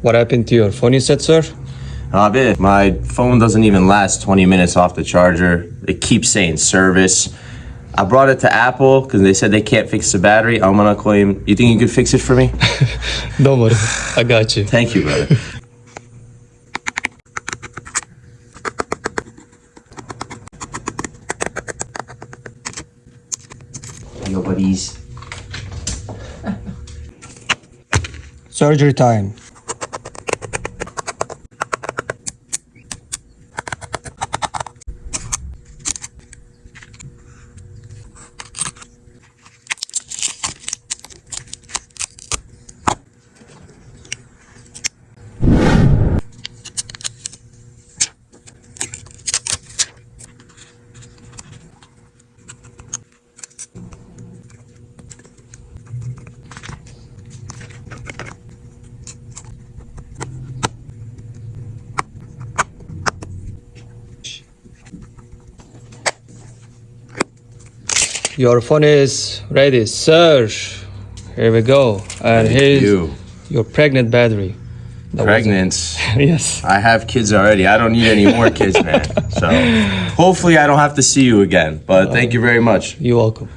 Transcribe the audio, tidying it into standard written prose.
What happened to your phone, you said, sir? Abi, my phone doesn't even last 20 minutes off the charger. It keeps saying service. I brought it to Apple because they said they can't fix the battery. I'm gonna call him. You think you could fix it for me? Don't worry, I got you. Thank you, brother. Yo, buddies. Surgery time. Your phone is ready, sir. Here we go. And here's your pregnant battery. Pregnant? Yes. I have kids already. I don't need any more kids, man. So hopefully I don't have to see you again. But thank you very much. You're welcome.